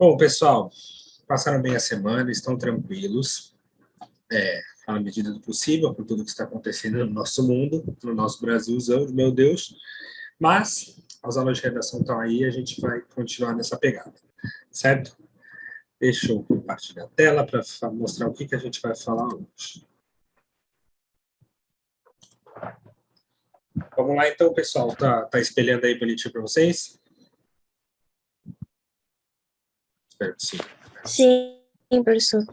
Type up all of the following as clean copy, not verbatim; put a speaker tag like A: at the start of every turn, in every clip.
A: Bom, pessoal, passaram bem a semana, estão tranquilos, à medida do possível, por tudo que está acontecendo no nosso mundo, no nosso Brasilzão, meu Deus. Mas as aulas de redação estão aí e a gente vai continuar nessa pegada, certo? Deixa eu compartilhar a tela para mostrar o que a gente vai falar hoje. Vamos lá, então, pessoal. Tá espelhando aí bonitinho para vocês? Espero que sim.
B: Sim, professor.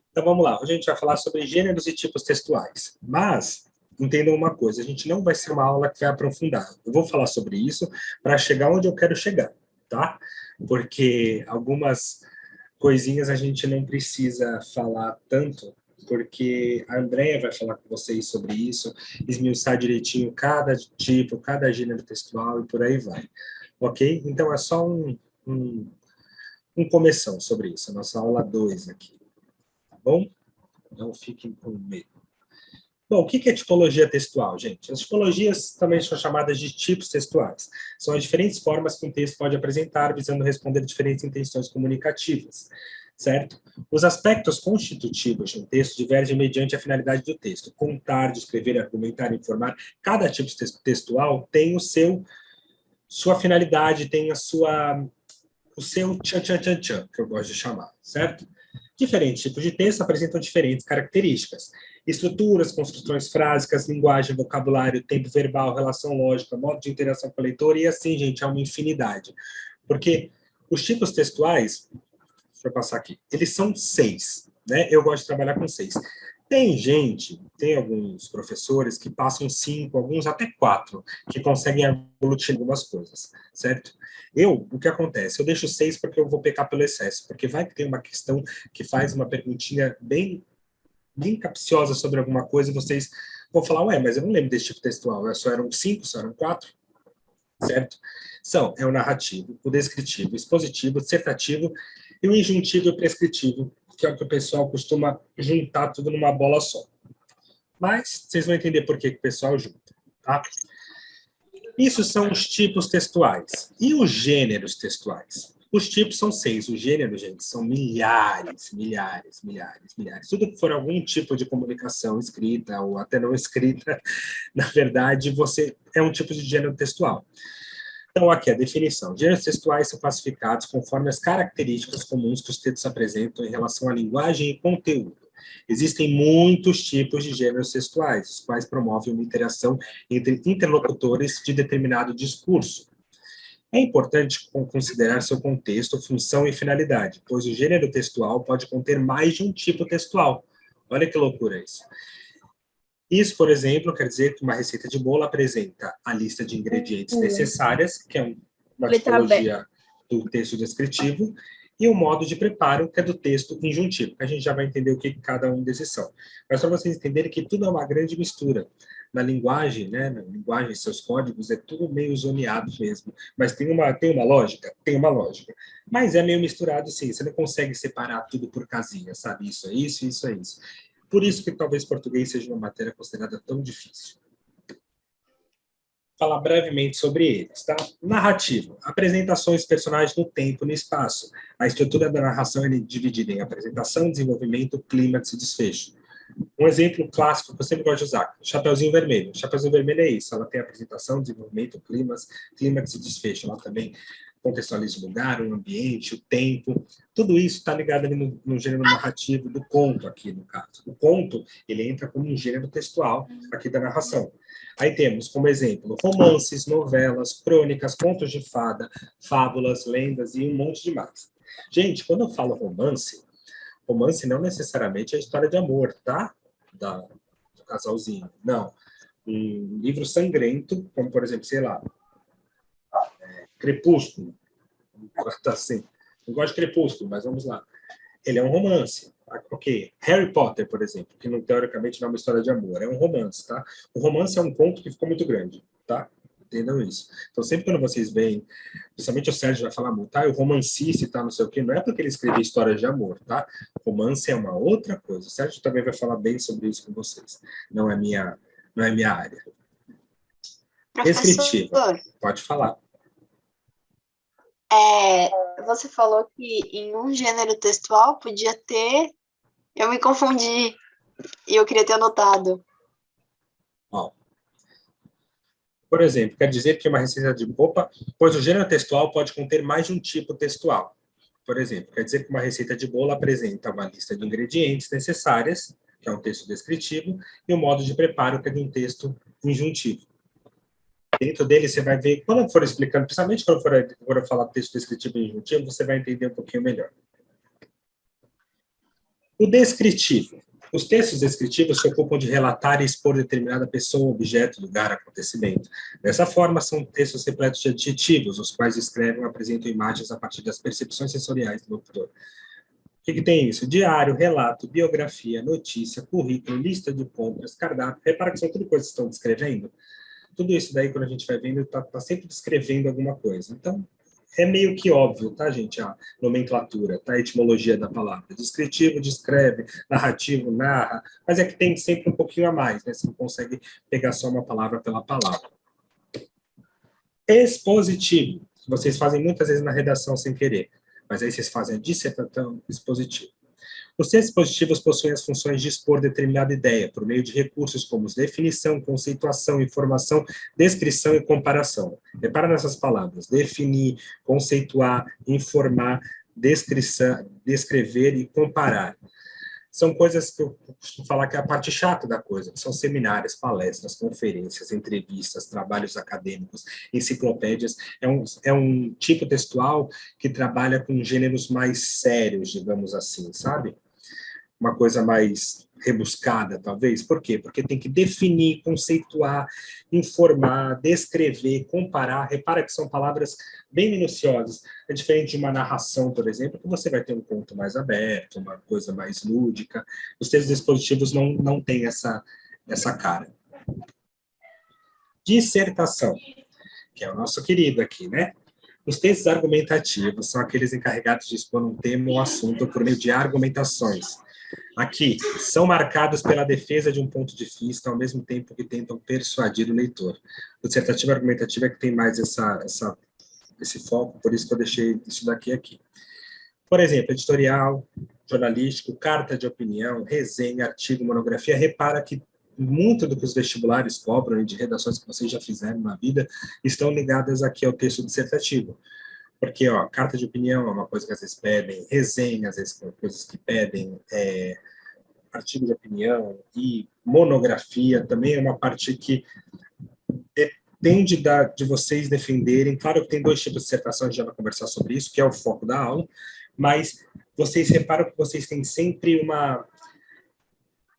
A: Então, vamos lá. Hoje a gente vai falar sobre gêneros e tipos textuais. Mas, entendam uma coisa, a gente não vai ser uma aula que vai aprofundar. Eu vou falar sobre isso para chegar onde eu quero chegar, tá? Porque algumas coisinhas a gente não precisa falar tanto, porque a Andrea vai falar com vocês sobre isso, esmiuçar direitinho cada tipo, cada gênero textual e por aí vai. Ok? Então, é só um começão sobre isso, a nossa aula 2 aqui. Tá bom? Não fiquem com medo. Bom, o que é tipologia textual, gente? As tipologias também são chamadas de tipos textuais. São as diferentes formas que um texto pode apresentar, visando responder a diferentes intenções comunicativas, certo? Os aspectos constitutivos de um texto divergem mediante a finalidade do texto. Contar, descrever, argumentar, informar. Cada tipo textual tem sua finalidade, tem o seu tchan-tchan-tchan-tchan, que eu gosto de chamar, certo? Diferentes tipos de texto apresentam diferentes características. Estruturas, construções frásicas, linguagem, vocabulário, tempo verbal, relação lógica, modo de interação com o leitor, e assim, gente, há uma infinidade. Porque os tipos textuais, deixa eu passar aqui, eles são 6, né? Eu gosto de trabalhar com 6. Tem alguns professores que passam 5, alguns até 4, que conseguem aglutinar algumas coisas, certo? O que acontece? Eu deixo 6 porque eu vou pecar pelo excesso, porque vai que tem uma questão que faz uma perguntinha bem capciosa sobre alguma coisa e vocês vão falar, ué, mas eu não lembro desse tipo textual, só eram 5, só eram 4, certo? É o narrativo, o descritivo, o expositivo, o dissertativo e o injuntivo e o prescritivo, que é o que o pessoal costuma juntar tudo numa bola só. Mas vocês vão entender por que o pessoal junta, tá? Isso são os tipos textuais. E os gêneros textuais? Os tipos são 6, os gêneros, gente, são milhares. Tudo que for algum tipo de comunicação escrita ou até não escrita, na verdade, você é um tipo de gênero textual. Então, aqui a definição. Gêneros textuais são classificados conforme as características comuns que os textos apresentam em relação à linguagem e conteúdo. Existem muitos tipos de gêneros textuais, os quais promovem uma interação entre interlocutores de determinado discurso. É importante considerar seu contexto, função e finalidade, pois o gênero textual pode conter mais de um tipo textual. Olha que loucura isso. Isso, por exemplo, quer dizer que uma receita de bolo apresenta a lista de ingredientes necessárias, que é uma tipologia do texto descritivo, e o modo de preparo, que é do texto injuntivo. A gente já vai entender o que cada um desses são. Mas para vocês entenderem que tudo é uma grande mistura. Na linguagem, né, seus códigos, é tudo meio zoneado mesmo. Mas tem uma lógica? Tem uma lógica. Mas é meio misturado, sim. Você não consegue separar tudo por casinha, sabe? Isso é isso, isso é isso. Por isso que talvez português seja uma matéria considerada tão difícil. Falar brevemente sobre eles, tá? Narrativa. Apresentações de personagens no tempo e no espaço. A estrutura da narração é dividida em apresentação, desenvolvimento, clímax e desfecho. Um exemplo clássico que eu sempre gosto de usar, Chapeuzinho Vermelho. Chapeuzinho Vermelho é isso, ela tem apresentação, desenvolvimento, clímax e desfecho. Ela também contextualiza o lugar, o ambiente, o tempo. Tudo isso está ligado ali no gênero narrativo do conto aqui, no caso. O conto, ele entra como um gênero textual aqui da narração. Aí temos, como exemplo, romances, novelas, crônicas, contos de fada, fábulas, lendas e um monte de mais. Gente, quando eu falo romance não necessariamente é a história de amor, tá? Do casalzinho. Não. Um livro sangrento, como por exemplo, sei lá, Crepúsculo. Tá assim. Não gosto de Crepúsculo, mas vamos lá. Ele é um romance. Ok. Harry Potter, por exemplo, que não, teoricamente não é uma história de amor, é um romance, tá? O romance é um conto que ficou muito grande, tá? Entendam isso. Então, sempre quando vocês veem, principalmente o Sérgio vai falar muito, o romancista e tal, não sei o quê, não é porque ele escreveu histórias de amor, tá? Romance é uma outra coisa. O Sérgio também vai falar bem sobre isso com vocês. Não é minha área.
B: Professor,
A: Descritiva. Pode falar.
C: Você falou que em um gênero textual podia ter... Eu me confundi e eu queria ter anotado.
A: Ó, por exemplo, quer dizer que uma receita de... Opa, pois o gênero textual pode conter mais de um tipo textual. Por exemplo, quer dizer que uma receita de bolo apresenta uma lista de ingredientes necessárias, que é um texto descritivo, e o modo de preparo, que é de um texto injuntivo. Dentro dele, você vai ver, quando eu for explicando, principalmente quando eu falar texto descritivo e injuntivo, você vai entender um pouquinho melhor. O descritivo. Os textos descritivos se ocupam de relatar e expor determinada pessoa, objeto, lugar, acontecimento. Dessa forma, são textos repletos de adjetivos, os quais descrevem ou apresentam imagens a partir das percepções sensoriais do locutor. O que tem isso? Diário, relato, biografia, notícia, currículo, lista de compras, cardápio. Repara que são tudo coisas que estão descrevendo. Tudo isso daí, quando a gente vai vendo, está sempre descrevendo alguma coisa. Então, é meio que óbvio, tá, gente? A nomenclatura, tá? A etimologia da palavra. Descritivo, descreve, narrativo, narra, mas é que tem sempre um pouquinho a mais, né? Você não consegue pegar só uma palavra pela palavra. Expositivo. Vocês fazem muitas vezes na redação sem querer, mas aí vocês fazem a dissertação expositiva. Os textos expositivos possuem as funções de expor determinada ideia, por meio de recursos como definição, conceituação, informação, descrição e comparação. Repara nessas palavras: definir, conceituar, informar, descrição, descrever e comparar. São coisas que eu costumo falar que é a parte chata da coisa, que são seminários, palestras, conferências, entrevistas, trabalhos acadêmicos, enciclopédias. É um tipo textual que trabalha com gêneros mais sérios, digamos assim, sabe? Uma coisa mais rebuscada, talvez. Por quê? Porque tem que definir, conceituar, informar, descrever, comparar. Repara que são palavras bem minuciosas. É diferente de uma narração, por exemplo, que você vai ter um ponto mais aberto, uma coisa mais lúdica. Os textos expositivos não têm essa cara. Dissertação, que é o nosso querido aqui, né? Os textos argumentativos são aqueles encarregados de expor um tema ou assunto por meio de argumentações. Aqui, são marcados pela defesa de um ponto de vista, ao mesmo tempo que tentam persuadir o leitor. O dissertativo argumentativo é que tem mais esse foco, por isso que eu deixei isso daqui aqui. Por exemplo, editorial, jornalístico, carta de opinião, resenha, artigo, monografia. Repara que muito do que os vestibulares cobram e de redações que vocês já fizeram na vida estão ligadas aqui ao texto dissertativo. Porque, carta de opinião é uma coisa que às vezes pedem, resenha, às vezes coisas que pedem, artigo de opinião e monografia também é uma parte que depende de vocês defenderem. Claro que tem dois tipos de dissertação, a gente já vai conversar sobre isso, que é o foco da aula, mas vocês reparam que vocês têm sempre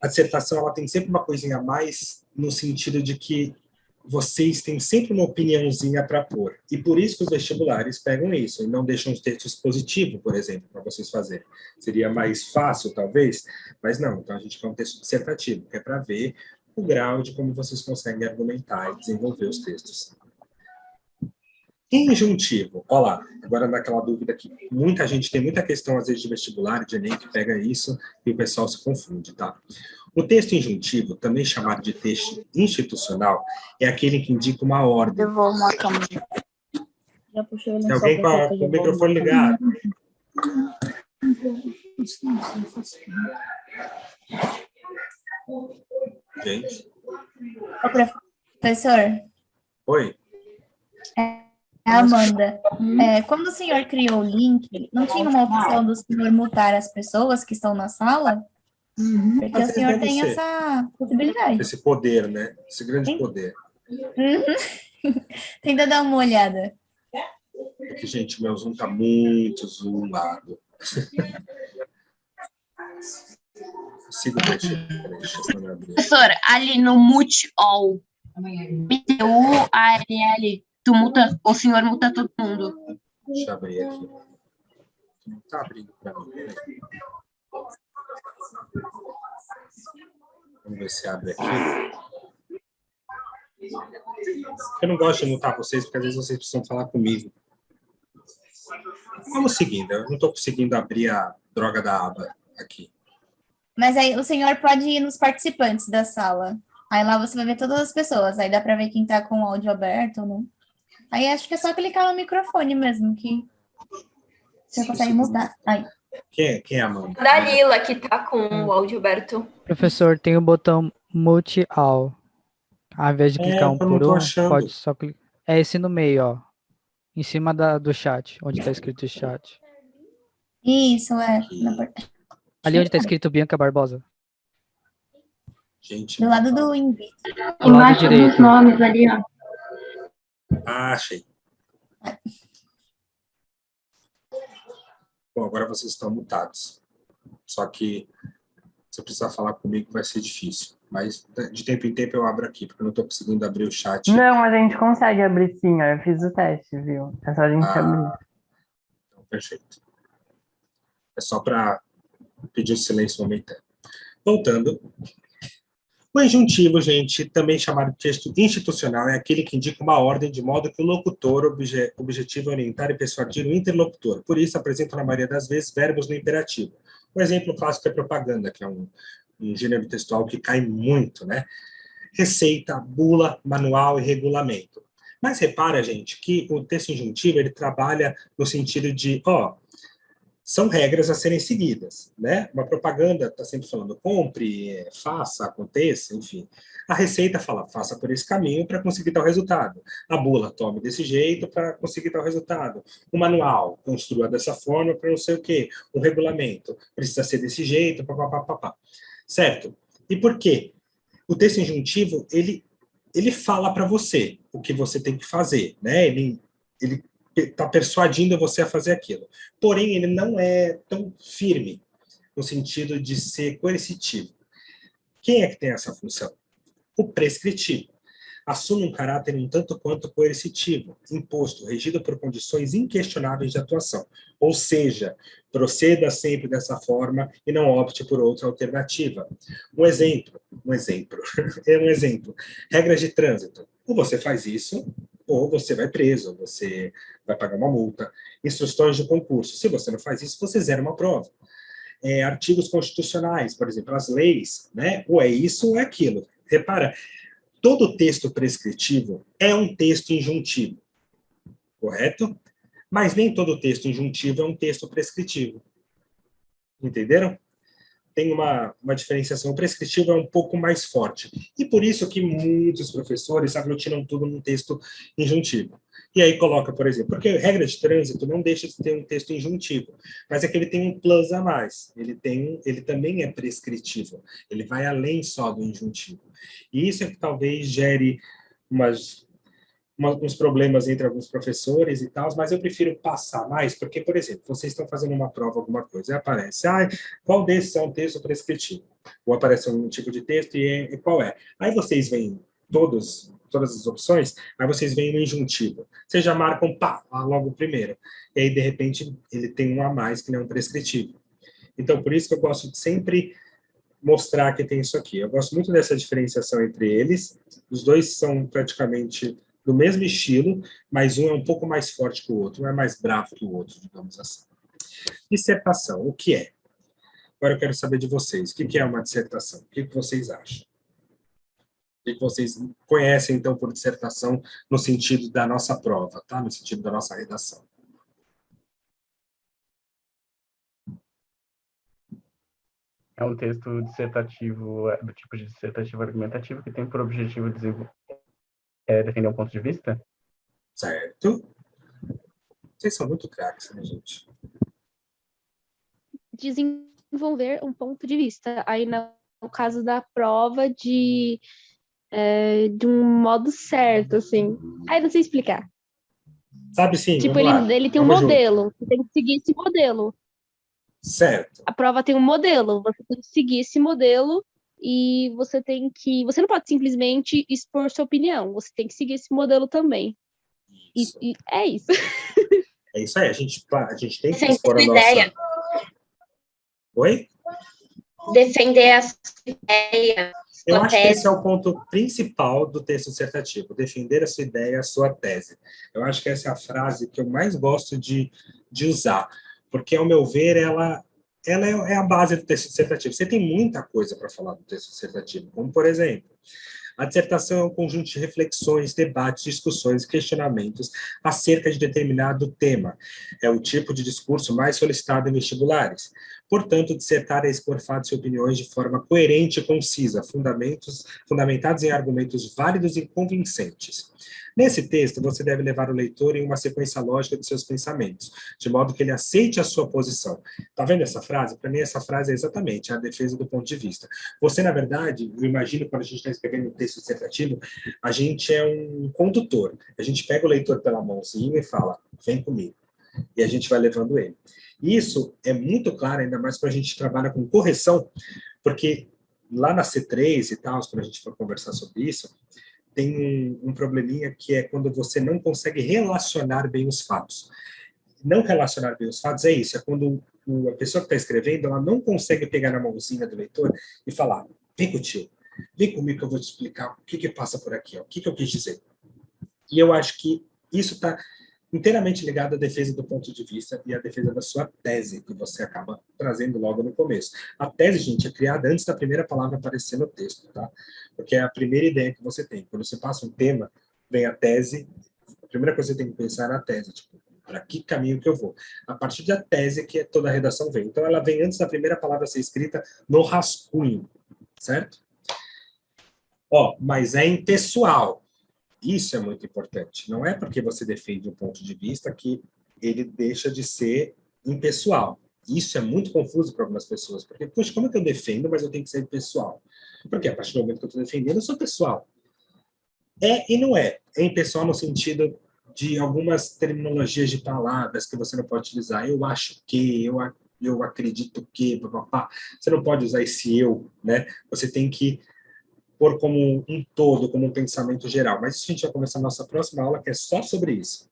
A: a dissertação ela tem sempre uma coisinha a mais, no sentido de que vocês têm sempre uma opiniãozinha para pôr. E por isso que os vestibulares pegam isso, e não deixam os textos positivos, por exemplo, para vocês fazerem. Seria mais fácil, talvez, mas não. Então, a gente quer um texto dissertativo, que é para ver o grau de como vocês conseguem argumentar e desenvolver os textos. Injuntivo. Olha lá, agora naquela dúvida aqui. Muita gente tem muita questão, às vezes, de vestibular, de Enem, que pega isso e o pessoal se confunde, tá? O texto injuntivo, também chamado de texto institucional, é aquele que indica uma ordem.
B: Eu vou arrumar a câmera. Já puxei ele
A: Tem alguém com o microfone ligado? Gente.
D: Ô, professor.
A: Oi.
D: É a Amanda. Quando o senhor criou o link, não tinha uma opção do senhor multar as pessoas que estão na sala? Porque
A: Mas
D: o senhor
A: deve
D: tem
A: ser.
D: essa possibilidade.
A: Esse poder, né? Esse grande poder.
D: Tenta dar uma olhada.
A: É que, gente, meu Zoom tá muito zoomado. Consigo mexer.
E: Professor, ali no Mute All, MTU-ALL, tu muta, o senhor muta todo mundo.
A: Deixa eu abrir aqui. Não tá abrindo para mim. Vamos ver se abre aqui. Eu não gosto de mutar vocês, porque às vezes vocês precisam falar comigo. Vamos seguindo. Eu não estou conseguindo abrir a droga da aba aqui.
D: Mas aí o senhor pode ir nos participantes da sala. Aí lá você vai ver todas as pessoas. Aí dá para ver quem tá com o áudio aberto ou não. Aí acho que é só clicar no microfone mesmo, que Você consegue mudar. Aí.
A: Quem é a Amanda?
E: Dalila, que tá com o áudio aberto.
F: Professor, tem o botão Mute All. Ao invés de clicar um
A: Eu não
F: por
A: tô
F: um,
A: achando.
F: pode só clicar. É esse no meio, ó. Em cima do chat, onde tá escrito chat.
D: Isso, é.
A: Aqui.
F: Ali onde tá escrito Bianca Barbosa.
A: Gente,
D: Do lado do invite.
F: Do lado direito.
E: nomes ali, ó.
A: achei. Bom, agora vocês estão mutados. Só que se precisar falar comigo vai ser difícil. Mas de tempo em tempo eu abro aqui, porque eu não estou conseguindo abrir o chat.
G: Não, a gente consegue abrir sim, ó. Eu fiz o teste, viu? É só a gente abrir.
A: Então, perfeito. É só para pedir o silêncio momentâneo. Voltando. O injuntivo, gente, também chamado de texto institucional, é aquele que indica uma ordem de modo que o locutor objetiva orientar e persuadir o interlocutor. Por isso, apresenta, na maioria das vezes, verbos no imperativo. Um exemplo clássico é propaganda, que é um gênero textual que cai muito, né? Receita, bula, manual e regulamento. Mas repara, gente, que o texto injuntivo, ele trabalha no sentido de, são regras a serem seguidas, né? Uma propaganda está sempre falando compre, faça, aconteça, enfim. A receita fala faça por esse caminho para conseguir tal resultado. A bula tome desse jeito para conseguir tal resultado. O manual construa dessa forma para não sei o quê. O regulamento precisa ser desse jeito, papapá. Certo? E por quê? O texto injuntivo, ele fala para você o que você tem que fazer, né? Ele está persuadindo você a fazer aquilo. Porém, ele não é tão firme no sentido de ser coercitivo. Quem é que tem essa função? O prescritivo. Assume um caráter um tanto quanto coercitivo, imposto, regido por condições inquestionáveis de atuação. Ou seja, proceda sempre dessa forma e não opte por outra alternativa. Um exemplo. Regras de trânsito. Ou você faz isso, ou você vai preso, você vai pagar uma multa. Instruções de concurso. Se você não faz isso, você zera uma prova. Artigos constitucionais, por exemplo, as leis, né? Ou é isso ou é aquilo. Repara, todo texto prescritivo é um texto injuntivo, correto? Mas nem todo texto injuntivo é um texto prescritivo. Entenderam? Tem uma diferenciação. O prescritivo é um pouco mais forte. E por isso que muitos professores aglutinam tudo num texto injuntivo. E aí coloca, por exemplo, porque regra de trânsito não deixa de ter um texto injuntivo, mas é que ele tem um plus a mais. Ele também é prescritivo. Ele vai além só do injuntivo. E isso é que talvez gere uns problemas entre alguns professores e tal, mas eu prefiro passar mais, porque, por exemplo, vocês estão fazendo uma prova, alguma coisa, e aparece, qual desses é um texto prescritivo? Ou aparece um tipo de texto e qual é? Aí vocês veem todas as opções, aí vocês veem o injuntivo. Vocês já marcam, logo o primeiro. E aí, de repente, ele tem um a mais que não é um prescritivo. Então, por isso que eu gosto de sempre mostrar que tem isso aqui. Eu gosto muito dessa diferenciação entre eles. Os dois são praticamente do mesmo estilo, mas um é um pouco mais forte que o outro, um é mais bravo que o outro, digamos assim. Dissertação, o que é? Agora eu quero saber de vocês. O que é uma dissertação? O que vocês acham? O que vocês conhecem, então, por dissertação no sentido da nossa prova, tá? No sentido da nossa redação.
G: É um texto dissertativo, do tipo de dissertativo argumentativo, que tem por objetivo defender um ponto de vista?
A: Certo. Vocês são muito craques, né, gente?
B: Desenvolver um ponto de vista. Aí, no caso da prova, de um modo certo, assim. Aí, não sei explicar.
A: Sabe sim,
B: Tipo,
A: vamos lá.
B: ele tem um
A: Vamos
B: modelo.
A: junto.
B: Você tem que seguir esse modelo.
A: Certo.
B: A prova tem um modelo. Você tem que seguir esse modelo e você não pode simplesmente expor sua opinião. Você tem que seguir esse modelo também.
A: Isso.
B: E é isso.
A: É isso aí. A gente tem que
E: Defender
A: expor a
E: sua
A: nossa...
E: ideia.
A: Oi?
E: Defender a sua ideia.
A: Eu acho que esse é o ponto principal do texto dissertativo, defender a sua ideia, a sua tese. Eu acho que essa é a frase que eu mais gosto de usar, porque, ao meu ver, ela é a base do texto dissertativo. Você tem muita coisa para falar do texto dissertativo, como, por exemplo, A dissertação é um conjunto de reflexões, debates, discussões, questionamentos acerca de determinado tema. É o tipo de discurso mais solicitado em vestibulares. Portanto, dissertar é expor fatos e opiniões de forma coerente e concisa, fundamentados em argumentos válidos e convincentes. Nesse texto, você deve levar o leitor em uma sequência lógica de seus pensamentos, de modo que ele aceite a sua posição. Tá vendo essa frase? Para mim, essa frase é exatamente a defesa do ponto de vista. Você, na verdade, eu imagino quando a gente está escrevendo um texto dissertativo, a gente é um condutor. A gente pega o leitor pela mãozinha e fala, vem comigo. E a gente vai levando ele. Isso é muito claro, ainda mais quando a gente trabalha com correção, porque lá na C3 e tal, quando a gente for conversar sobre isso, tem um probleminha que é quando você não consegue relacionar bem os fatos. Não relacionar bem os fatos é isso, é quando a pessoa que está escrevendo, ela não consegue pegar na mãozinha do leitor e falar, vem contigo, vem comigo que eu vou te explicar o que passa por aqui, ó, o que eu quis dizer. E eu acho que isso está inteiramente ligado à defesa do ponto de vista e à defesa da sua tese, que você acaba trazendo logo no começo. A tese, gente, é criada antes da primeira palavra aparecer no texto, tá? Porque é a primeira ideia que você tem. Quando você passa um tema, vem a tese, a primeira coisa que você tem que pensar é na tese, tipo, para que caminho que eu vou? A partir da tese que toda a redação vem. Então, ela vem antes da primeira palavra ser escrita no rascunho, certo? Ó, mas é impessoal. Isso é muito importante. Não é porque você defende um ponto de vista que ele deixa de ser impessoal. Isso é muito confuso para algumas pessoas. Porque, poxa, como é que eu defendo, mas eu tenho que ser impessoal? Porque a partir do momento que eu estou defendendo, eu sou pessoal. É e não é. É impessoal no sentido de algumas terminologias de palavras que você não pode utilizar. Eu acho que, eu acredito que, papapá. Você não pode usar esse eu, né? Você tem que pôr como um todo, como um pensamento geral. Mas isso a gente vai começar a nossa próxima aula, que é só sobre isso.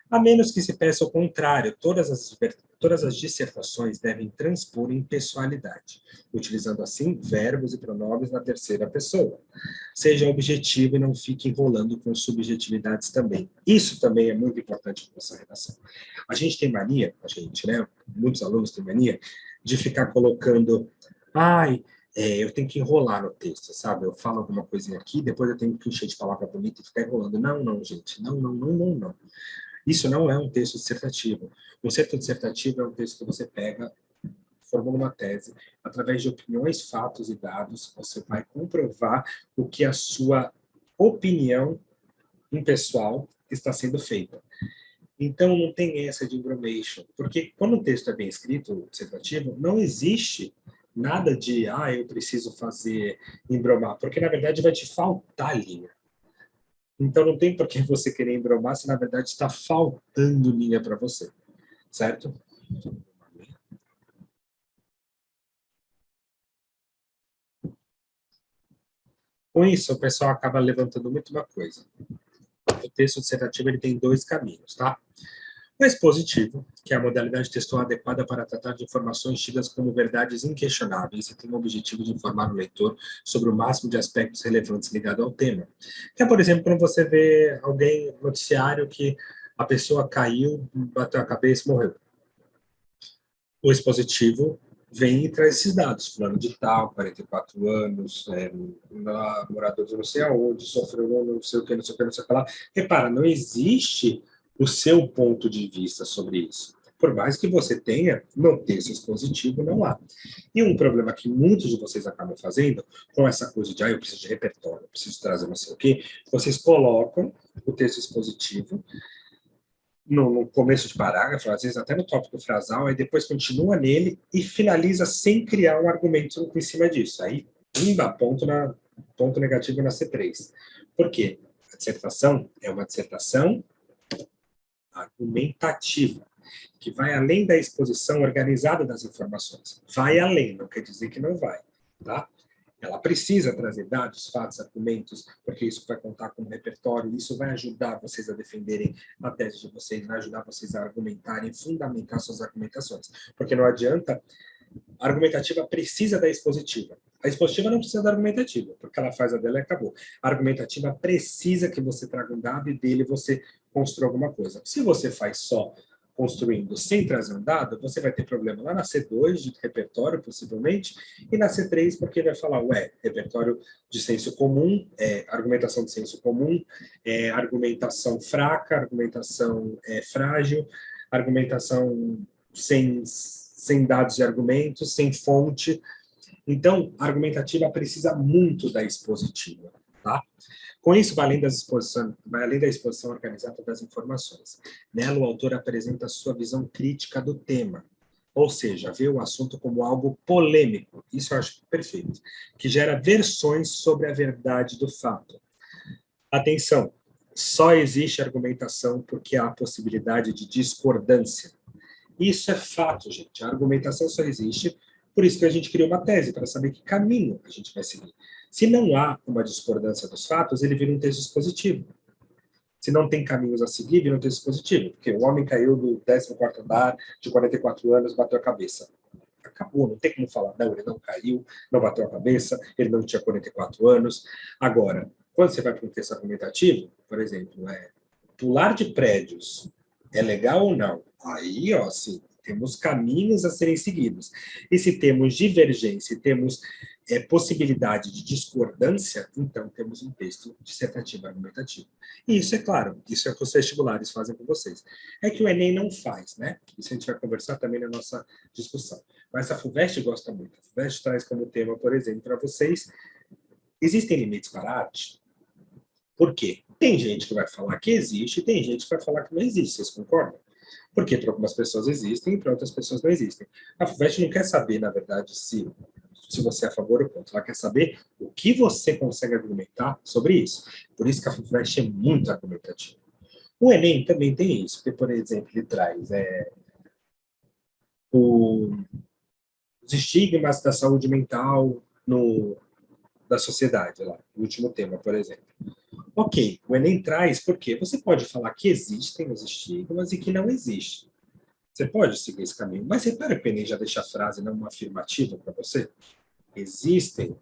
A: A menos que se peça o contrário, todas as dissertações devem transpor em pessoalidade, utilizando assim verbos e pronomes na terceira pessoa. Seja objetivo e não fique enrolando com subjetividades também. Isso também é muito importante para nossa redação. A gente tem mania, né? Muitos alunos têm mania de ficar colocando, eu tenho que enrolar no texto, sabe? Eu falo alguma coisinha aqui, depois eu tenho que encher de palavra bonita e ficar enrolando. Não, gente. Não. Isso não é um texto dissertativo. Um texto dissertativo é um texto que você pega, formando uma tese, através de opiniões, fatos e dados, você vai comprovar o que a sua opinião impessoal está sendo feita. Então, não tem essa de embromation, porque quando o texto é bem escrito, dissertativo, não existe nada de, eu preciso fazer embromar, porque, na verdade, vai te faltar linha. Então, não tem por que você querer embromar se, na verdade, está faltando linha para você, certo? Com isso, o pessoal acaba levantando muito uma coisa. O texto dissertativo ele tem dois caminhos, tá? O expositivo, que é a modalidade textual adequada para tratar de informações tidas como verdades inquestionáveis e tem o objetivo de informar o leitor sobre o máximo de aspectos relevantes ligados ao tema. Que é, por exemplo, quando você vê alguém no noticiário que a pessoa caiu, bateu a cabeça e morreu. O expositivo vem e traz esses dados. Fulano de tal, 44 anos, morador de não sei aonde, sofreu não sei o que lá. Repara, não existe o seu ponto de vista sobre isso. Por mais que você tenha, no texto expositivo não há. E um problema que muitos de vocês acabam fazendo, com essa coisa de, eu preciso de repertório, eu preciso trazer não sei o quê, vocês colocam o texto expositivo no começo de parágrafo, às vezes até no tópico frasal, aí depois continua nele e finaliza sem criar um argumento em cima disso. Aí, ponto negativo na C3. Por quê? A dissertação é uma dissertação argumentativa, que vai além da exposição organizada das informações. Vai além, não quer dizer que não vai, tá? Ela precisa trazer dados, fatos, argumentos, porque isso vai contar como repertório, isso vai ajudar vocês a defenderem a tese de vocês, vai ajudar vocês a argumentarem, fundamentar suas argumentações. Porque não adianta, a argumentativa precisa da expositiva. A expositiva não precisa da argumentativa, porque ela faz a dela e acabou. A argumentativa precisa que você traga um dado e dele você construa alguma coisa. Se você faz só construindo sem trazer um dado, você vai ter problema lá na C2 de repertório, possivelmente, e na C3 porque vai falar, repertório de senso comum, argumentação de senso comum, argumentação fraca, argumentação frágil, argumentação sem dados e argumentos, sem fonte. Então, a argumentativa precisa muito da expositiva, tá? Com isso, vai além da exposição organizada das informações. Nela, o autor apresenta a sua visão crítica do tema, ou seja, vê o assunto como algo polêmico, isso eu acho perfeito, que gera versões sobre a verdade do fato. Atenção, só existe argumentação porque há a possibilidade de discordância. Isso é fato, gente. A argumentação só existe, por isso que a gente cria uma tese, para saber que caminho a gente vai seguir. Se não há uma discordância dos fatos, ele vira um texto expositivo. Se não tem caminhos a seguir, vira um texto expositivo. Porque o homem caiu do 14º andar, de 44 anos, bateu a cabeça. Acabou, não tem como falar. Não, ele não caiu, não bateu a cabeça, ele não tinha 44 anos. Agora, quando você vai para um texto argumentativo, por exemplo, pular de prédios é legal ou não? Aí, ó, sim, temos caminhos a serem seguidos. E se temos divergência, temos possibilidade de discordância, então temos um texto dissertativo argumentativo. E isso é claro, isso é o que os vestibulares fazem com vocês. É que o Enem não faz, né? Isso a gente vai conversar também na nossa discussão. Mas a FUVEST gosta muito. A FUVEST traz como tema, por exemplo, para vocês, existem limites para a arte? Por quê? Tem gente que vai falar que existe e tem gente que vai falar que não existe, vocês concordam? Porque para algumas pessoas existem e para outras pessoas não existem. A FUVEST não quer saber, na verdade, se você é a favor ou contra. Ela quer saber o que você consegue argumentar sobre isso. Por isso que a FUVEST é muito argumentativa. O Enem também tem isso, porque, por exemplo, ele traz os estigmas da saúde mental da sociedade, lá, no último tema, por exemplo. Ok, o Enem traz porque você pode falar que existem os estigmas e que não existem. Você pode seguir esse caminho, mas repara que o Enem já deixa a frase não uma afirmativa para você. Existem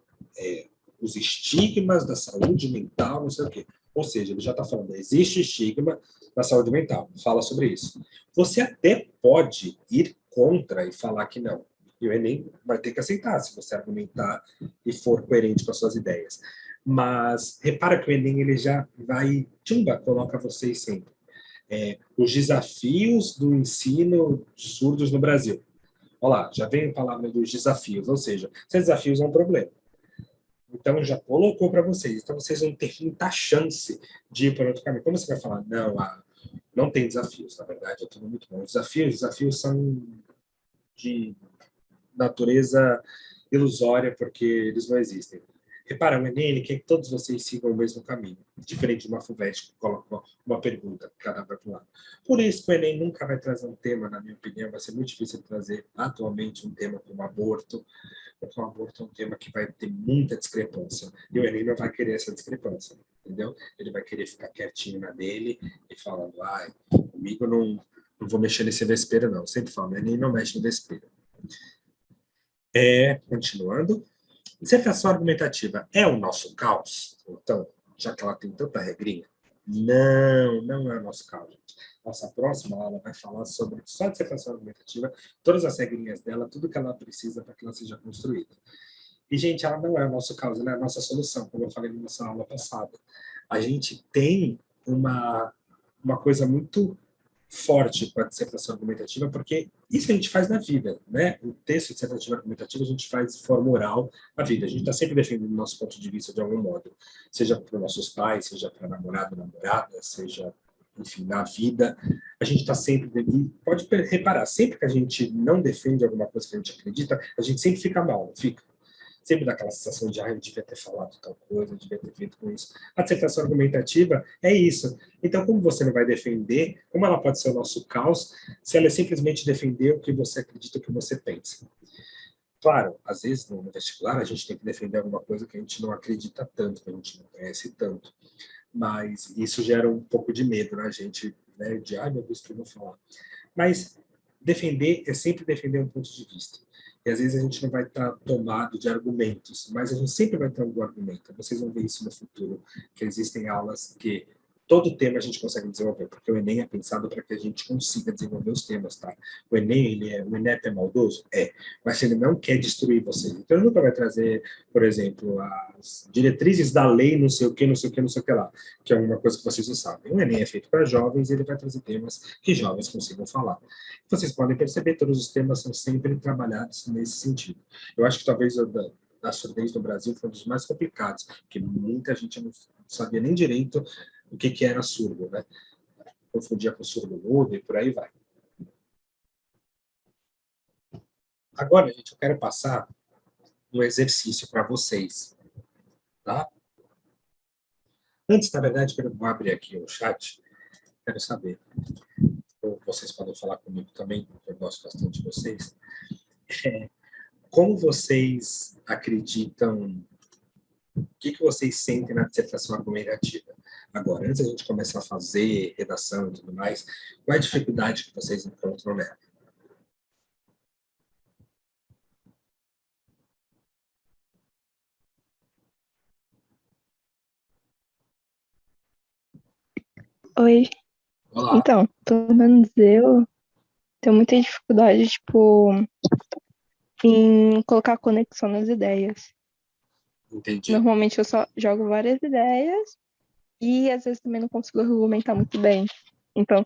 A: os estigmas da saúde mental, não sei o quê. Ou seja, ele já está falando, existe estigma da saúde mental, fala sobre isso. Você até pode ir contra e falar que não. E o Enem vai ter que aceitar, se você argumentar e for coerente com as suas ideias. Mas repara que o Enem ele já vai, coloca vocês sempre. Os desafios do ensino de surdos no Brasil. Olha lá, já vem a palavra dos desafios, ou seja, esses desafios são um problema. Então, já colocou para vocês. Então, vocês vão ter muita chance de ir para outro caminho. Como você vai falar? Não tem desafios, na verdade, é tudo muito bom. Os desafios são de natureza ilusória, porque eles não existem. Repara, o Enem ele quer que todos vocês sigam o mesmo caminho, diferente de uma FUVEST que coloca uma pergunta, cada vai para um lado. Por isso que o Enem nunca vai trazer um tema, na minha opinião, vai ser muito difícil de trazer atualmente um tema como aborto, porque o aborto é um tema que vai ter muita discrepância, e o Enem não vai querer essa discrepância, entendeu? Ele vai querer ficar quietinho na dele e falando, comigo não vou mexer nesse vespeiro, não. Eu sempre falo, o Enem não mexe no vespeiro. Continuando. Dissertação argumentativa é o nosso caos? Então, já que ela tem tanta regrinha, não é o nosso caos, gente. Nossa próxima aula vai falar sobre só dissertação argumentativa, todas as regrinhas dela, tudo que ela precisa para que ela seja construída. E, gente, ela não é o nosso caos, ela é a nossa solução, como eu falei na nossa aula passada. A gente tem uma coisa muito forte com a dissertação argumentativa, porque isso a gente faz na vida, né? O texto dissertativo argumentativo a gente faz de forma oral na vida. A gente está sempre defendendo o nosso ponto de vista de algum modo, seja para os nossos pais, seja para namorado, namorada, seja, enfim, na vida. A gente está sempre... Pode reparar, sempre que a gente não defende alguma coisa que a gente acredita, a gente sempre fica mal, não fica? Sempre dá aquela sensação de, eu devia ter falado tal coisa, eu devia ter feito com isso. A dissertação argumentativa é isso. Então, como você não vai defender, como ela pode ser o nosso caos, se ela é simplesmente defender o que você acredita, o que você pensa? Claro, às vezes, no vestibular, a gente tem que defender alguma coisa que a gente não acredita tanto, que a gente não conhece tanto. Mas isso gera um pouco de medo na gente, né? De, meu Deus, o que eu vou falar? Mas defender é sempre defender um ponto de vista. E às vezes a gente não vai estar tomado de argumentos, mas a gente sempre vai ter algum argumento. Vocês vão ver isso no futuro, que existem aulas que todo tema a gente consegue desenvolver, porque o Enem é pensado para que a gente consiga desenvolver os temas, tá? O Enem, o INEP é maldoso? É, mas ele não quer destruir vocês. Então, ele nunca vai trazer, por exemplo, as diretrizes da lei, não sei o que, não sei o que, não sei o que lá, que é uma coisa que vocês não sabem. O Enem é feito para jovens e ele vai trazer temas que jovens consigam falar. Vocês podem perceber, todos os temas são sempre trabalhados nesse sentido. Eu acho que talvez a surdez no Brasil foi um dos mais complicados, porque muita gente não sabia nem direito o que era surdo, né? Confundia com surdo-mudo e por aí vai. Agora, gente, eu quero passar um exercício para vocês, tá? Antes, na verdade, eu vou abrir aqui o chat, quero saber, ou vocês podem falar comigo também, porque eu gosto bastante de vocês, como vocês acreditam, o que vocês sentem na dissertação argumentativa? Agora, antes da gente começar a fazer redação e tudo mais, qual é a dificuldade que vocês encontram nela?
B: Oi.
A: Olá.
B: Então, pelo menos eu tenho muita dificuldade, tipo, em colocar conexão nas ideias.
A: Entendi.
B: Normalmente eu só jogo várias ideias e às vezes também não consigo argumentar muito bem. Então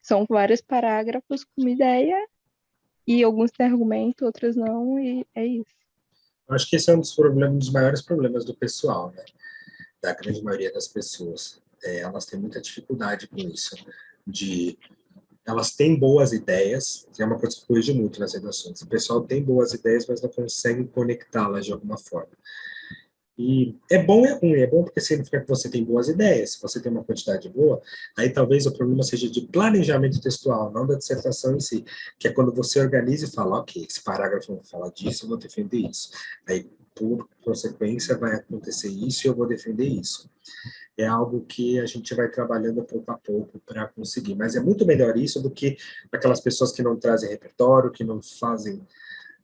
B: são vários parágrafos com uma ideia e alguns têm argumento, outros não, e é isso.
A: Eu acho que esse é um dos maiores problemas do pessoal, né? Da grande maioria das pessoas. Elas têm muita dificuldade com isso, elas têm boas ideias, que é uma coisa que corrige muito nas redações. O pessoal tem boas ideias, mas não consegue conectá-las de alguma forma. E é bom e é ruim. É bom porque significa que você tem boas ideias, se você tem uma quantidade boa, aí talvez o problema seja de planejamento textual, não da dissertação em si, que é quando você organiza e fala, ok, esse parágrafo vai falar disso, eu vou defender isso. Aí, por consequência, vai acontecer isso e eu vou defender isso. É algo que a gente vai trabalhando pouco a pouco para conseguir. Mas é muito melhor isso do que aquelas pessoas que não trazem repertório, que não fazem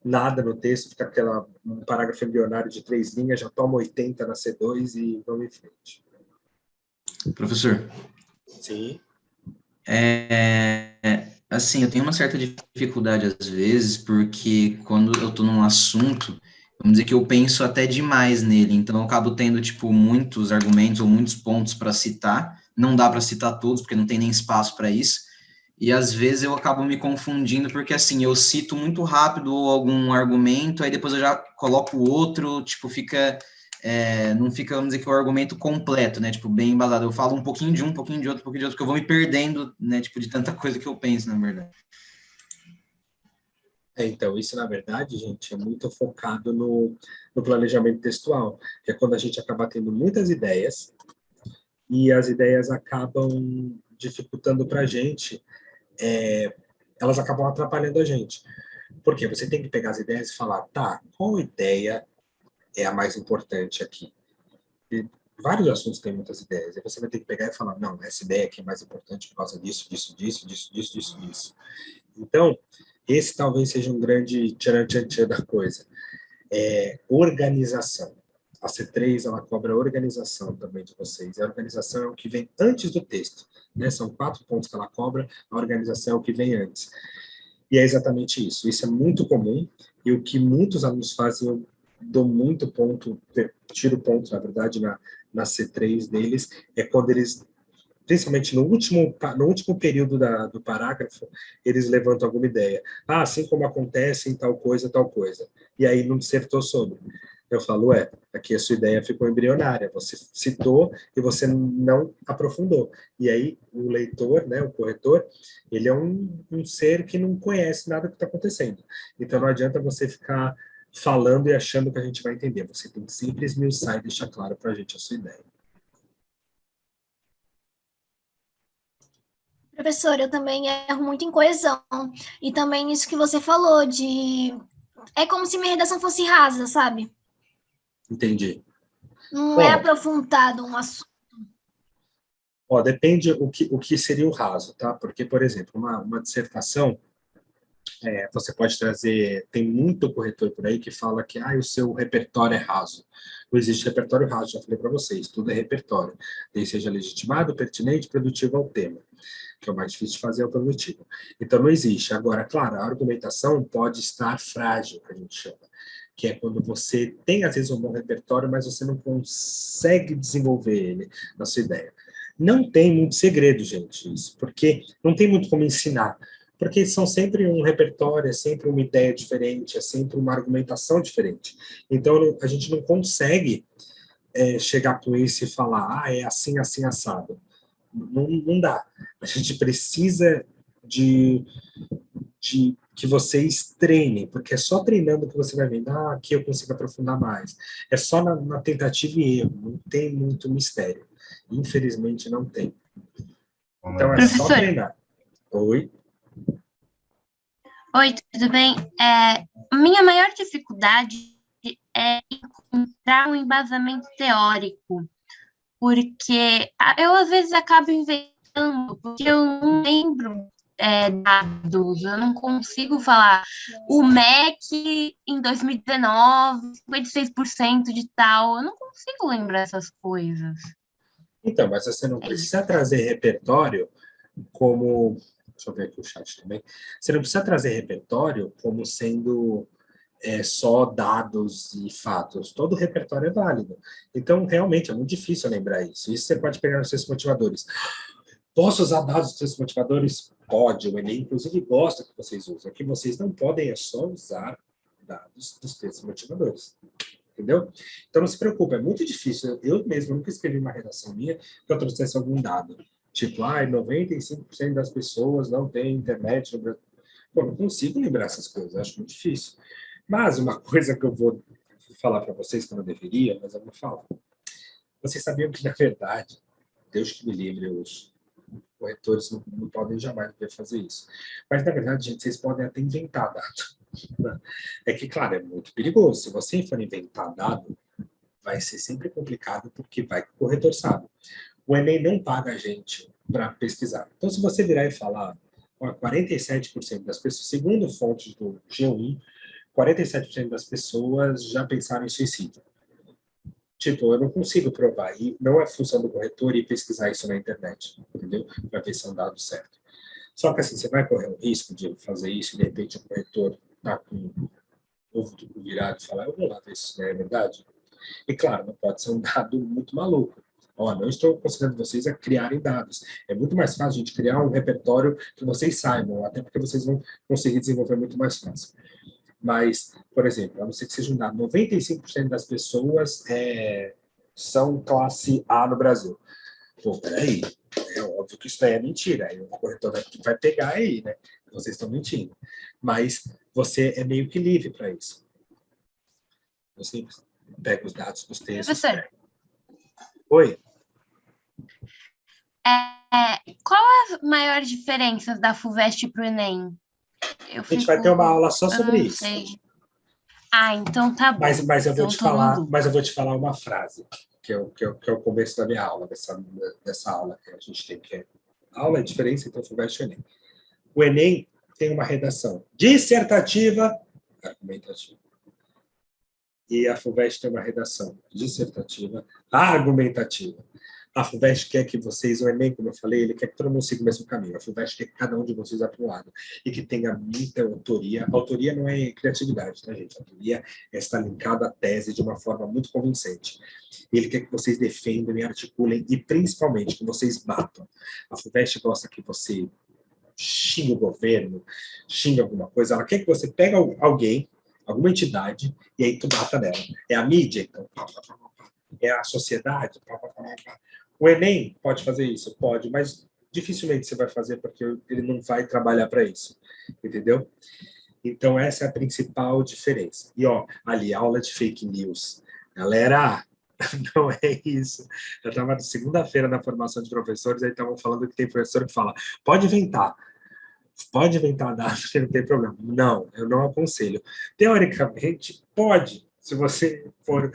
A: nada no texto, fica um parágrafo embrionário de 3 linhas, já toma 80 na C2 e vamos em frente.
H: Professor,
A: Sim.
H: Assim, eu tenho uma certa dificuldade às vezes, porque quando eu estou num assunto, vamos dizer que eu penso até demais nele, então eu acabo tendo, tipo, muitos argumentos ou muitos pontos para citar, não dá para citar todos, porque não tem nem espaço para isso, e às vezes eu acabo me confundindo, porque assim, eu cito muito rápido algum argumento, aí depois eu já coloco outro, tipo, não fica, vamos dizer que o argumento completo, né, tipo, bem embasado, eu falo um pouquinho de um, um pouquinho de outro, um pouquinho de outro, porque eu vou me perdendo, né, tipo, de tanta coisa que eu penso, na verdade.
A: Então, isso, na verdade, gente, é muito focado no planejamento textual, que é quando a gente acaba tendo muitas ideias, e as ideias acabam dificultando para a gente, elas acabam atrapalhando a gente. Porque você tem que pegar as ideias e falar, tá, qual ideia é a mais importante aqui? E vários assuntos têm muitas ideias, e você vai ter que pegar e falar, não, essa ideia aqui é mais importante por causa disso, disso, disso, disso, disso, disso, disso. Então, esse talvez seja um grande tchan-tchan-tchan da coisa. Organização. A C3, ela cobra a organização também de vocês. A organização é o que vem antes do texto, né? São 4 pontos que ela cobra, a organização é o que vem antes. E é exatamente isso. Isso é muito comum, e o que muitos alunos fazem, eu dou muito ponto, tiro ponto, na verdade, na C3 deles, é quando eles, principalmente no último período do parágrafo, eles levantam alguma ideia. Ah, assim como acontece em tal coisa, tal coisa. E aí não dissertou sobre. Eu falo, aqui a sua ideia ficou embrionária, você citou e você não aprofundou. E aí o leitor, né, o corretor, ele é um ser que não conhece nada que está acontecendo. Então não adianta você ficar falando e achando que a gente vai entender. Você tem que sempre esmiuçar e deixar claro para a gente a sua ideia.
I: Professor, eu também erro muito em coesão. E também isso que você falou de... É como se minha redação fosse rasa, sabe?
A: Entendi.
I: Não é aprofundado um assunto.
A: Depende o que seria o raso, tá? Porque, por exemplo, uma dissertação, Você pode trazer, tem muito corretor por aí que fala que o seu repertório é raso. Não existe repertório raso, já falei para vocês, tudo é repertório. Desde seja legitimado, pertinente, produtivo ao tema, que é o mais difícil de fazer, é o produtivo. Então, não existe. Agora, claro, a argumentação pode estar frágil, que a gente chama, que é quando você tem, às vezes, um bom repertório, mas você não consegue desenvolver ele na sua ideia. Não tem muito segredo, gente, isso, porque não tem muito como ensinar, porque são sempre um repertório, é sempre uma ideia diferente, é sempre uma argumentação diferente. Então, a gente não consegue chegar com isso e falar, é assim, assim, assado. Não dá. A gente precisa de que vocês treinem, porque é só treinando que você vai vendo, aqui eu consigo aprofundar mais. É só na tentativa e erro, não tem muito mistério. Infelizmente, não tem. Então, é só
E: Professor.
A: treinar. Oi?
E: Oi, tudo bem? Minha maior dificuldade é encontrar um embasamento teórico, porque eu às vezes acabo inventando, porque eu não lembro dados, eu não consigo falar o MEC em 2019, 56% de tal, eu não consigo lembrar essas coisas.
A: Então, mas você não precisa trazer repertório como... Deixa eu ver aqui o chat também. Você não precisa trazer repertório como sendo só dados e fatos. Todo repertório é válido. Então, realmente, é muito difícil lembrar isso. Isso você pode pegar nos seus motivadores. Posso usar dados dos seus motivadores? Pode. O Enem, inclusive, gosta que vocês usem. O que vocês não podem é só usar dados dos textos motivadores. Entendeu? Então, não se preocupe, é muito difícil. Eu mesmo nunca escrevi uma redação minha que eu trouxesse algum dado. Tipo, 95% das pessoas não têm internet no Brasil. Pô, não consigo lembrar essas coisas, acho muito difícil. Mas uma coisa que eu vou falar para vocês que eu não deveria, mas eu vou falar. Vocês sabiam que, na verdade, Deus que me livre, os corretores não podem jamais fazer isso. Mas, na verdade, gente, vocês podem até inventar dado. É que, claro, é muito perigoso. Se você for inventar dado, vai ser sempre complicado, porque vai que o corretor sabe. O Enem não paga a gente para pesquisar. Então, se você virar e falar, 47% das pessoas, segundo fontes do G1, 47% das pessoas já pensaram em suicídio. Tipo, eu não consigo provar. E não é função do corretor ir pesquisar isso na internet, entendeu? Para ver se é um dado certo. Só que assim, você vai correr o risco de fazer isso e de repente o corretor tá com o ovo virado e falar, eu vou lá ver se isso não é verdade. E claro, não pode ser um dado muito maluco. Não estou aconselhando vocês a criarem dados. É muito mais fácil a gente criar um repertório que vocês saibam, até porque vocês vão conseguir desenvolver muito mais fácil. Mas, por exemplo, a não ser que seja um dado, 95% das pessoas são classe A no Brasil. Pô, peraí, é óbvio que isso daí é mentira. Aí o corretor vai pegar aí, né? Vocês estão mentindo. Mas você é meio que livre para isso. Você pega os dados dos textos.
E: Professor.
A: Oi?
E: Qual a maior diferença da FUVEST para o Enem?
A: A gente vai ter uma aula só sobre isso.
E: Sei. Então tá bom.
A: Mas eu vou te falar uma frase, que é o começo da minha aula, dessa aula que a gente tem, que é aula é diferença entre o FUVEST e o Enem. O Enem tem uma redação dissertativa, argumentativa. E a FUVEST tem uma redação dissertativa, argumentativa. A FUVEST quer que vocês, o Enem, como eu falei, ele quer que todo mundo siga o mesmo caminho. A FUVEST quer que cada um de vocês vá para um lado e que tenha muita autoria. Autoria não é criatividade, tá, gente? Autoria está linkada à tese de uma forma muito convincente. Ele quer que vocês defendam e articulem e, principalmente, que vocês batam. A FUVEST gosta que você xingue o governo, xingue alguma coisa. Ela quer que você pegue alguém, alguma entidade, e aí tu bata nela. É a mídia, então. É a sociedade. O Enem pode fazer isso? Pode, mas dificilmente você vai fazer porque ele não vai trabalhar para isso, entendeu? Então, essa é a principal diferença. E, ali, aula de fake news. Galera, não é isso. Eu estava na segunda-feira na formação de professores, aí estavam falando que tem professor que fala, pode inventar dados, não tem problema. Não, eu não aconselho. Teoricamente, pode, se você for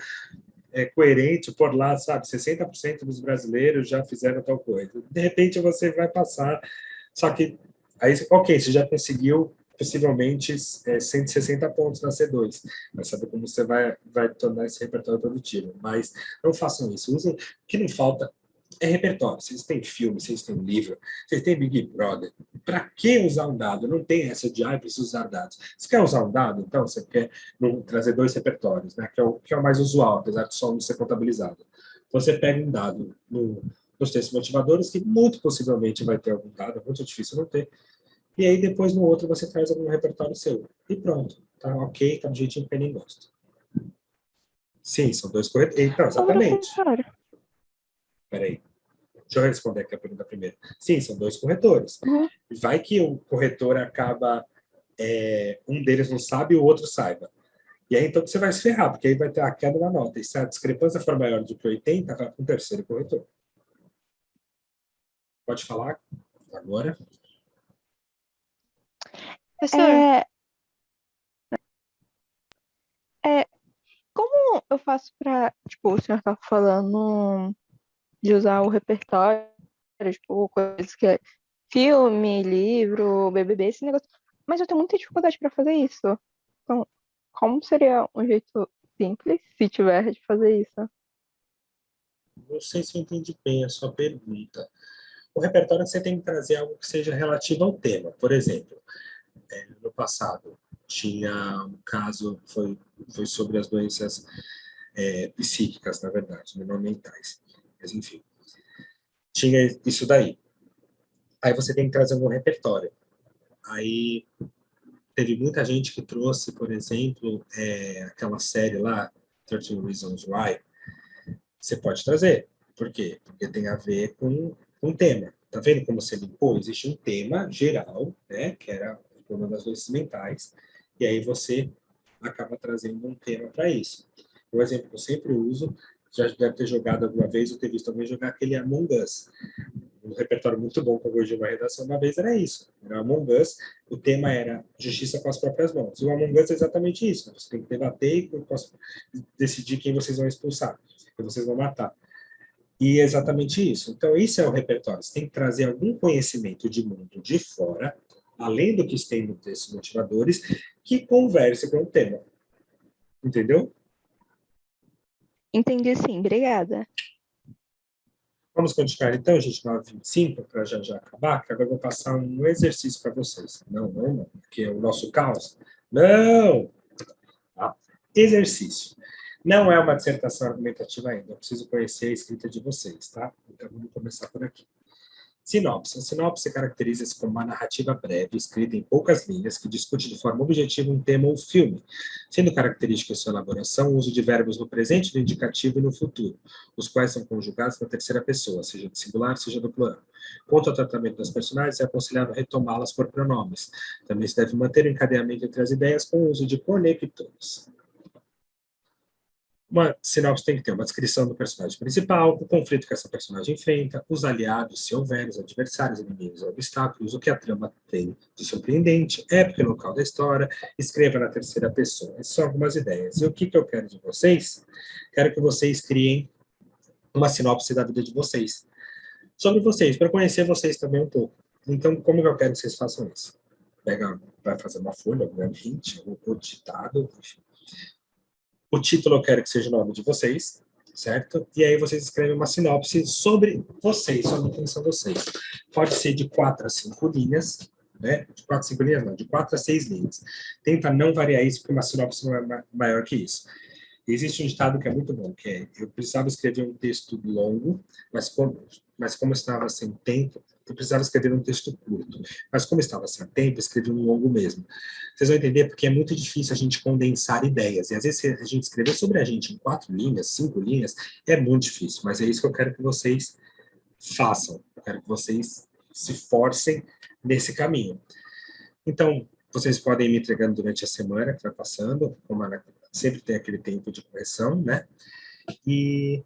A: coerente, por lá, sabe, 60% dos brasileiros já fizeram tal coisa. De repente, você vai passar, só que, aí, ok, você já conseguiu possivelmente 160 pontos na C2. Vai saber como você vai tornar esse repertório produtivo. Mas não façam isso. Usem. O que não falta é repertório. Vocês têm filme, vocês têm livro, vocês têm Big Brother. Para que usar um dado? Não tem essa de, preciso usar dados. Você quer usar um dado? Então, você quer trazer 2 repertórios, né? Que é o mais usual, apesar de só não ser contabilizado. Você pega um dado nos textos motivadores, que muito possivelmente vai ter algum dado, é muito difícil não ter. E aí, depois, no outro, você traz algum repertório seu. E pronto. Tá ok, tá do jeitinho que nem gosta. Sim, são 2 corretores. Então, exatamente. Peraí. Deixa eu responder aqui a pergunta primeiro. Sim, são 2 corretores. Vai que o corretor acaba... um deles não sabe e o outro saiba. E aí, então, você vai se ferrar, porque aí vai ter a queda da nota. E se a discrepância for maior do que 80, vai para um terceiro corretor. Pode falar agora?
B: Professor, como eu faço para, tipo, o senhor tá falando de usar o repertório, tipo, coisas que é filme, livro, BBB, esse negócio. Mas eu tenho muita dificuldade para fazer isso. Então, como seria um jeito simples, se tiver, de fazer isso?
A: Não sei se eu entendi bem a sua pergunta. O repertório você tem que trazer algo que seja relativo ao tema. Por exemplo, no passado tinha um caso, foi sobre as doenças psíquicas, na verdade, não mentais. Mas, enfim, tinha isso daí. Aí você tem que trazer um repertório. Aí teve muita gente que trouxe, por exemplo, aquela série lá, 13 Reasons Why. Você pode trazer. Por quê? Porque tem a ver com um tema. Tá vendo como você limpou? Existe um tema geral, né, que era o problema das doenças mentais, e aí você acaba trazendo um tema para isso. Um exemplo que eu sempre uso, já deve ter jogado alguma vez, ou ter visto alguém jogar aquele Among Us. Um repertório muito bom que eu hoje uma redação uma vez era isso. Era Among Us, o tema era justiça com as próprias mãos. E o Among Us é exatamente isso. Né? Você tem que debater e decidir quem vocês vão expulsar, quem vocês vão matar. E é exatamente isso. Então, isso é o repertório. Você tem que trazer algum conhecimento de mundo de fora, além do que tem no texto motivadores, que converse com o tema. Entendeu?
B: Entendi sim, obrigada.
A: Vamos continuar então, gente, 9h25, para já acabar, que agora eu vou passar um exercício para vocês. Não, porque é o nosso caos. Não! Tá? Exercício. Não é uma dissertação argumentativa ainda, eu preciso conhecer a escrita de vocês, tá? Então, vamos começar por aqui. Sinopse. A sinopse caracteriza-se como uma narrativa breve, escrita em poucas linhas, que discute de forma objetiva um tema ou filme, sendo característica em sua elaboração o uso de verbos no presente, no indicativo e no futuro, os quais são conjugados na terceira pessoa, seja do singular, seja do plural. Quanto ao tratamento das personagens, é aconselhável retomá-las por pronomes. Também se deve manter o encadeamento entre as ideias com o uso de conectores. Uma sinopse tem que ter uma descrição do personagem principal, o conflito que essa personagem enfrenta, os aliados, se houver, os adversários, inimigos, obstáculos, o que a trama tem de surpreendente, época e local da história, escreva na terceira pessoa. Essas são algumas ideias. E o que eu quero de vocês? Quero que vocês criem uma sinopse da vida de vocês. Sobre vocês, para conhecer vocês também um pouco. Então, como eu quero que vocês façam isso? Vai fazer uma folha, obviamente, ou ditado, enfim. O título eu quero que seja o nome de vocês, certo? E aí vocês escrevem uma sinopse sobre vocês, sobre quem são vocês. Pode ser de 4 a 5 linhas, né? De 4 a 5 linhas, não, de 4 a 6 linhas. Tenta não variar isso, porque uma sinopse não é maior que isso. Existe um ditado que é muito bom, que é: eu precisava escrever um texto longo, mas como estava sem tempo, eu precisava escrever um texto curto. Mas como estava sem tempo, escrevi um longo mesmo. Vocês vão entender porque é muito difícil a gente condensar ideias. E às vezes a gente escrever sobre a gente em 4 linhas, 5 linhas, é muito difícil. Mas é isso que eu quero que vocês façam. Eu quero que vocês se forcem nesse caminho. Então, vocês podem ir me entregando durante a semana que vai passando, como sempre tem aquele tempo de correção, né? E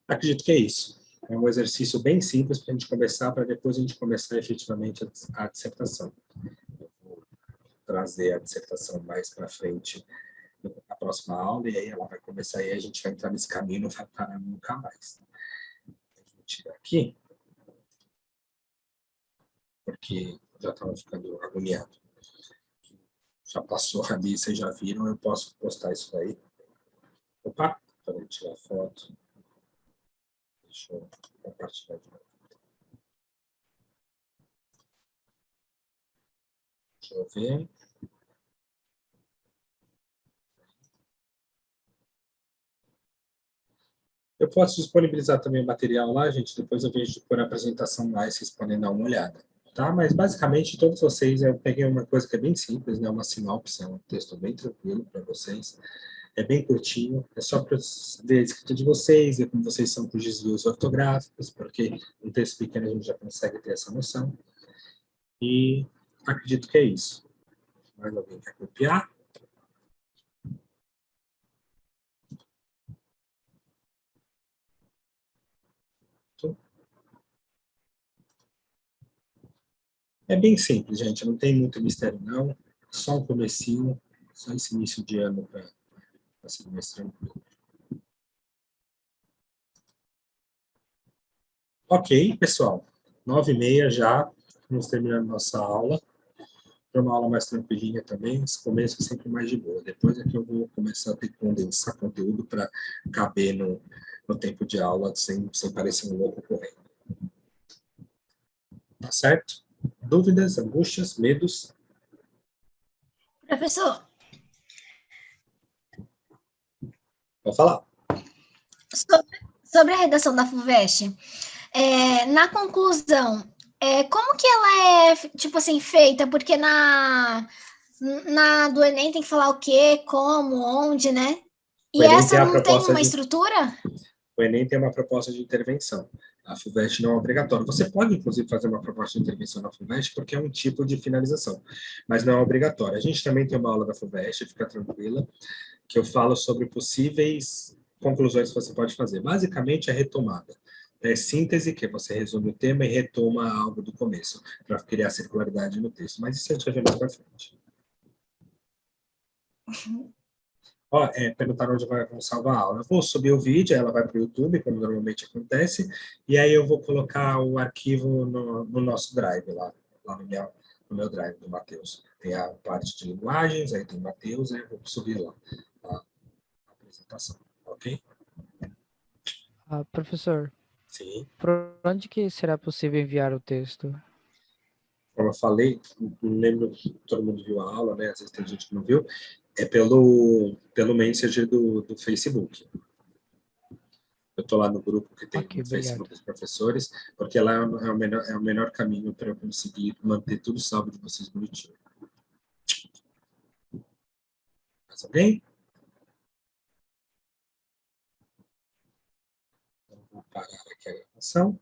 A: acredito que é isso. É um exercício bem simples para a gente começar, para depois a gente começar efetivamente a dissertação. Eu vou trazer a dissertação mais para frente na próxima aula, e aí ela vai começar, e a gente vai entrar nesse caminho e não vai parar nunca mais. Vou tirar aqui, porque já estava ficando agoniado. já passou ali, vocês já viram, eu posso postar isso aí. Opa, para eu tirar a foto. Deixa eu compartilhar de novo. Deixa eu ver. Eu posso disponibilizar também o material lá, gente, depois eu vejo por apresentação lá, e vocês podem dar uma olhada. Tá? Mas, basicamente, todos vocês, eu peguei uma coisa que é bem simples, né? Uma sinopse, é um texto bem tranquilo para vocês. É bem curtinho, é só para ver a escrita de vocês, ver como vocês são com os desvios ortográficos, porque um texto pequeno a gente já consegue ter essa noção. E acredito que é isso. Mais alguém quer copiar? É bem simples, gente, não tem muito mistério, não. Só um comecinho, só esse início de ano para ser mais tranquilo. Ok, pessoal. 9h30 já, vamos terminando nossa aula. Para uma aula mais tranquilinha também, esse começo é sempre mais de boa. Depois é que eu vou começar a ter que condensar conteúdo para caber no tempo de aula, sem parecer um louco correndo. Tá certo? Dúvidas, angústias, medos?
I: Professor,
A: Pode falar.
I: sobre a redação da FUVEST, na conclusão, como que ela é, tipo assim, feita? Porque na do Enem tem que falar o quê, como, onde, né?
A: O
I: E
A: Enem
I: essa
A: tem a
I: não tem
A: proposta
I: uma
A: de...
I: estrutura?
A: O Enem tem uma proposta de intervenção. A FUVEST não é obrigatória. Você pode, inclusive, fazer uma proposta de intervenção na FUVEST, porque é um tipo de finalização, mas não é obrigatória. A gente também tem uma aula da FUVEST, fica tranquila, que eu falo sobre possíveis conclusões que você pode fazer. Basicamente, é retomada. É síntese, que você resume o tema e retoma algo do começo, para criar circularidade no texto. Mas isso a gente vai ver mais para frente. Ó, perguntaram onde vamos salvar a aula. Eu vou subir o vídeo, ela vai para o YouTube, como normalmente acontece, e aí eu vou colocar o arquivo no nosso Drive, lá no meu Drive do Matheus. Tem a parte de linguagens, aí tem o Matheus, aí eu vou subir lá a apresentação, ok?
F: Professor,
A: Sim.
F: por onde que será possível enviar o texto?
A: Como eu falei, não lembro se todo mundo viu a aula, né? Às vezes tem gente que não viu. É pelo Messenger do Facebook. Eu estou lá no grupo que tem
F: Ok,
A: no Facebook
F: obrigado.
A: dos professores, porque lá é o melhor caminho para eu conseguir manter tudo salvo de vocês bonitinho. Mais alguém? Então, vou parar aqui a gravação.